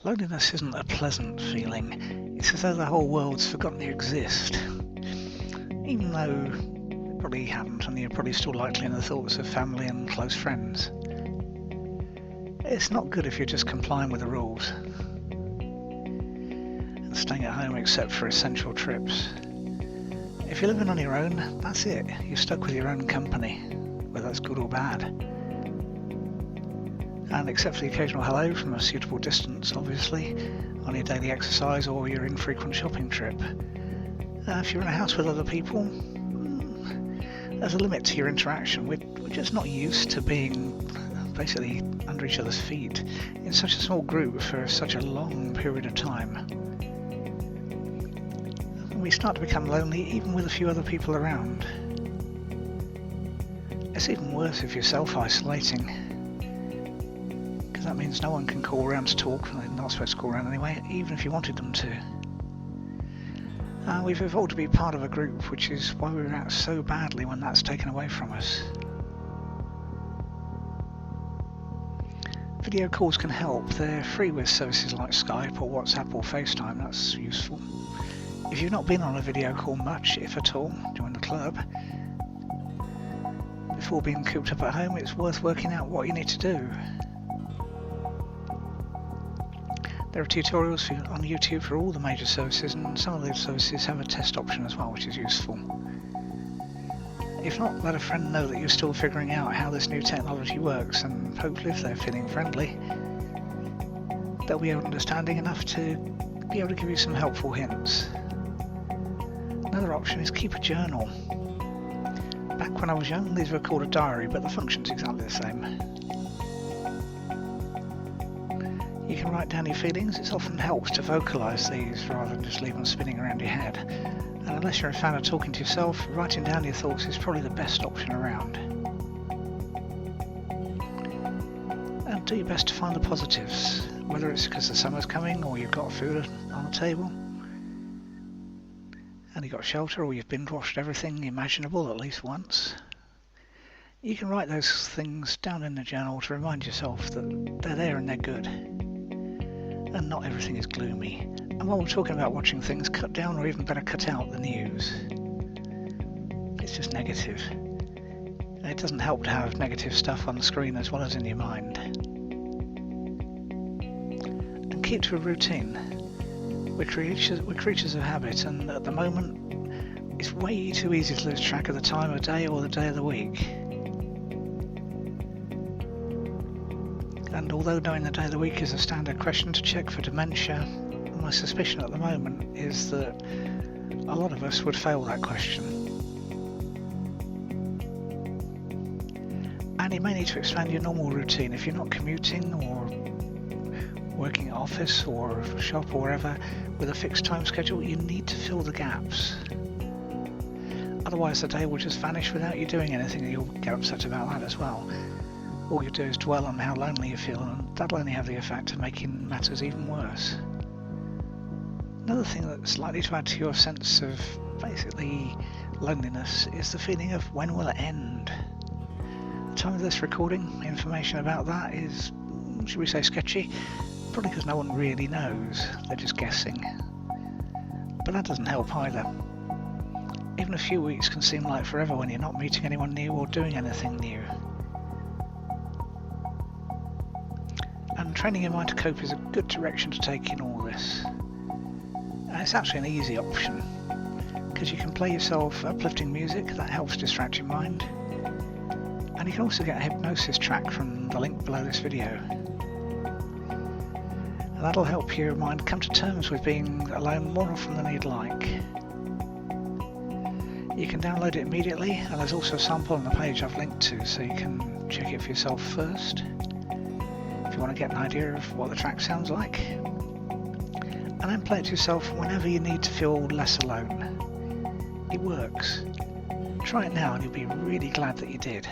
Loneliness isn't a pleasant feeling. It's as though the whole world's forgotten you exist. Even though it probably haven't, and you're probably still likely in the thoughts of family and close friends. It's not good if you're just complying with the rules and staying at home except for essential trips. If you're living on your own, that's it. You're stuck with your own company, whether that's good or bad. And except for the occasional hello from a suitable distance, obviously, on your daily exercise or your infrequent shopping trip. If you're in a house with other people, there's a limit to your interaction. We're just not used to being basically under each other's feet in such a small group for such a long period of time. We start to become lonely even with a few other people around. It's even worse if you're self-isolating. That means no one can call around to talk, and they're not supposed to call around anyway, even if you wanted them to. We've evolved to be part of a group, which is why we react so badly when that's taken away from us. Video calls can help. They're free with services like Skype or WhatsApp or FaceTime. That's useful. If you've not been on a video call much, if at all, join the club. Before being cooped up at home, it's worth working out what you need to do. There are tutorials on YouTube for all the major services, and some of those services have a test option as well, which is useful. If not, let a friend know that you're still figuring out how this new technology works, and hopefully if they're feeling friendly, they'll be understanding enough to be able to give you some helpful hints. Another option is keep a journal. Back when I was young, these were called a diary, but the function's exactly the same. You can write down your feelings. It often helps to vocalise these rather than just leave them spinning around your head. And unless you're a fan of talking to yourself, writing down your thoughts is probably the best option around. And do your best to find the positives, whether it's because the summer's coming or you've got food on the table and you've got shelter, or you've binge watched everything imaginable at least once. You can write those things down in the journal to remind yourself that they're there and they're good. And not everything is gloomy. And while we're talking about watching things, cut down, or even better, cut out the news. It's just negative. And it doesn't help to have negative stuff on the screen as well as in your mind. And keep to a routine. We're creatures of habit, and at the moment, it's way too easy to lose track of the time of day or the day of the week. And although knowing the day of the week is a standard question to check for dementia, my suspicion at the moment is that a lot of us would fail that question. And you may need to expand your normal routine. If you're not commuting or working at office or shop or wherever with a fixed time schedule, you need to fill the gaps. Otherwise the day will just vanish without you doing anything, and you'll get upset about that as well. All you do is dwell on how lonely you feel, and that'll only have the effect of making matters even worse. Another thing that's likely to add to your sense of basically loneliness is the feeling of when will it end. At the time of this recording, information about that is, should we say, sketchy, probably because no one really knows, they're just guessing. But that doesn't help either. Even a few weeks can seem like forever when you're not meeting anyone new or doing anything new. And training your mind to cope is a good direction to take in all this. And it's actually an easy option, because you can play yourself uplifting music that helps distract your mind. And you can also get a hypnosis track from the link below this video. And that'll help your mind come to terms with being alone more often than you'd like. You can download it immediately, and there's also a sample on the page I've linked to, so you can check it for yourself first if you want to get an idea of what the track sounds like. And then play it to yourself whenever you need to feel less alone. It works. Try it now and you'll be really glad that you did.